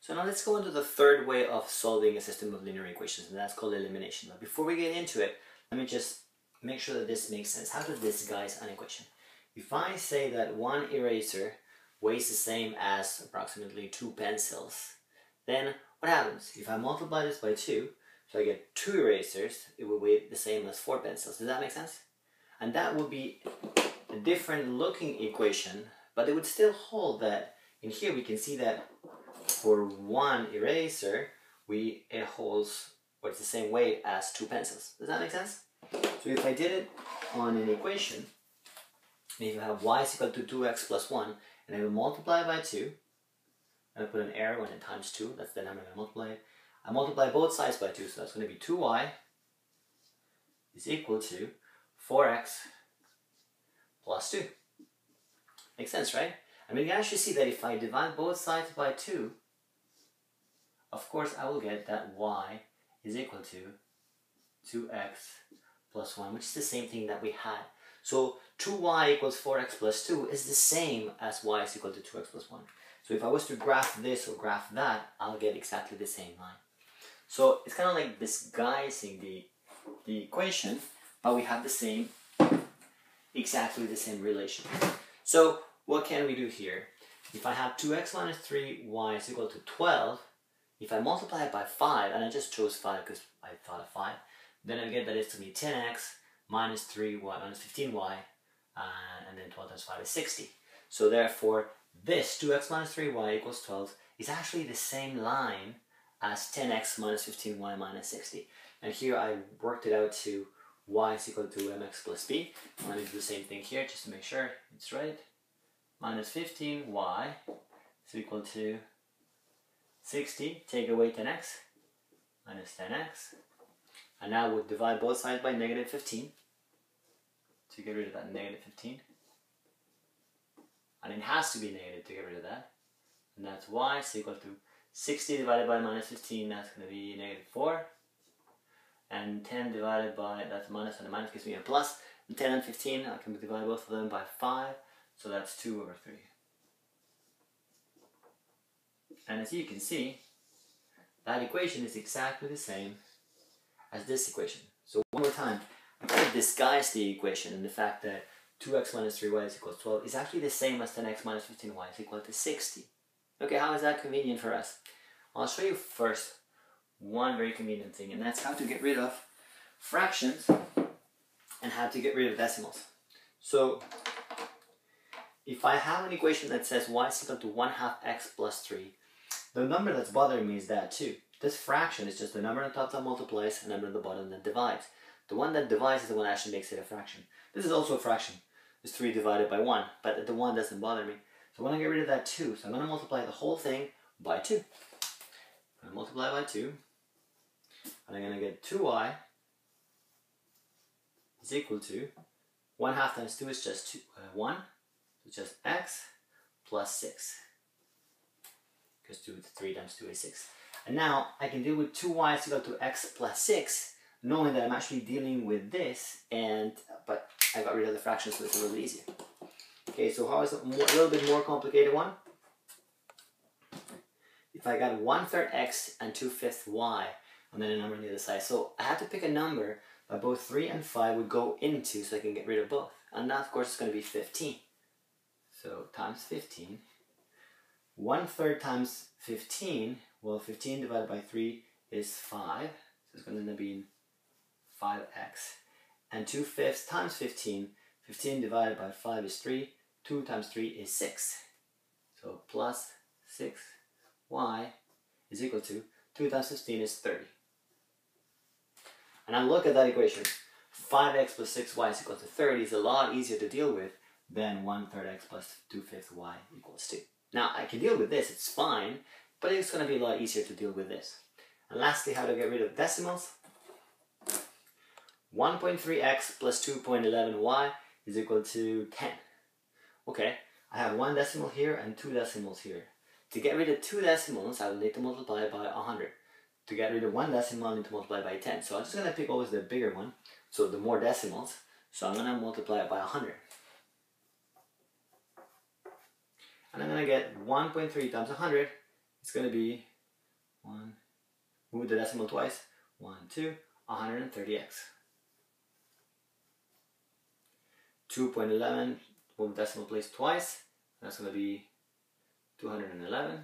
So now let's go into the third way of solving a system of linear equations, and that's called elimination. But before we get into it, let me just make sure that this makes sense. How to disguise an equation? If I say that one eraser weighs the same as approximately 2 pencils, then what happens? If I multiply this by 2, so I get 2 erasers, it will weigh the same as 4 pencils. Does that make sense? And that would be a different looking equation, but it would still hold that in here we can see that for one eraser, it holds what's the same weight as 2 pencils. Does that make sense? So if I did it on an equation, if you have y is equal to 2x plus 1, and I will multiply by 2, and I put an arrow and then times 2, that's the number I'm going to multiply it. I multiply both sides by 2, so that's going to be 2y is equal to 4x plus 2. Makes sense, right? I mean, you can actually see that if I divide both sides by 2, of course I will get that y is equal to 2x plus 1, which is the same thing that we had. So 2y equals 4x plus 2 is the same as y is equal to 2x plus 1. So if I was to graph this or graph that, I'll get exactly the same line. So it's kind of like disguising the equation, but we have the same, exactly the same relation. So what can we do here? If I have 2x minus 3y is equal to 12, if I multiply it by 5, and I just chose 5 because I thought of 5, then I get that it's going to be 10x minus 3y minus 15y, and then 12 times 5 is 60. So therefore, this 2x minus 3y equals 12 is actually the same line as 10x minus 15y minus 60. And here I worked it out to y is equal to mx plus b. I'm going to do the same thing here just to make sure it's right. Minus 15y is equal to 60. Take away 10x minus 10x. And now we'll divide both sides by negative 15 to get rid of that negative 15. And it has to be negative to get rid of that. And that's y is equal to 60 divided by minus 15, that's going to be negative 4. And 10 divided by, that's minus, and the minus gives me a plus. And 10 and 15, I can divide both of them by 5. So that's 2 over 3. And as you can see, that equation is exactly the same as this equation. So one more time, I'm going to disguise the equation in the fact that 2x minus 3y is equal to 12 is actually the same as 10x minus 15y is equal to 60. Okay, how is that convenient for us? Well, I'll show you first one very convenient thing, and that's how to get rid of fractions and how to get rid of decimals. So if I have an equation that says y is equal to 1/2 x plus 3, the number that's bothering me is that 2. This fraction is just the number on top that multiplies and the number on the bottom that divides. The one that divides is the one that actually makes it a fraction. This is also a fraction. It's 3 divided by 1, but the 1 doesn't bother me. So I want to get rid of that 2. So I'm going to multiply the whole thing by 2. I'm going to multiply by 2. And I'm going to get 2y is equal to 1/2 times 2 is just 1. So it's just x plus 6. Because 3 times 2 is 6. And now I can deal with 2y is equal to x plus 6, knowing that I'm actually dealing with this, but I got rid of the fraction, so it's a little easier. Okay, so how is a little bit more complicated one? If I got 1/3 x and 2/5 y, and then a number on the other side. So I had to pick a number that both 3 and 5 would go into so I can get rid of both. And that, of course, is going to be 15. So times 15. 1/3 times 15, well, 15 divided by 3 is 5. So it's going to end up being 5x. And 2/5 times 15, 15 divided by 5 is 3. 2 times 3 is 6. So plus 6y is equal to 2 times 15 is 30. And I look at that equation. 5x plus 6y is equal to 30 is a lot easier to deal with than 1/3 x plus 2/5 y equals 2. Now, I can deal with this, it's fine, but it's going to be a lot easier to deal with this. And lastly, how to get rid of decimals. 1.3x plus 2.11y is equal to 10. Okay, I have one decimal here and 2 decimals here. To get rid of 2 decimals, I will need to multiply by 100. To get rid of 1 decimal, I need to multiply by 10. So I'm just going to pick always the bigger one, so the more decimals. So I'm going to multiply it by 100. And I'm going to get 1.3 times 100. It's going to be 1, move the decimal twice, 1, 2, 130x. 2.11, move the decimal place twice, that's going to be 211.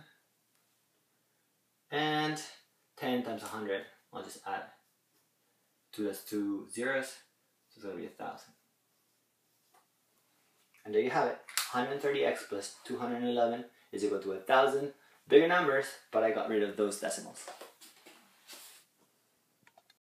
And 10 times 100, I'll just add 2 zeros, so it's going to be 1,000. And there you have it. 130x plus 211 is equal to 1,000. Bigger numbers, but I got rid of those decimals.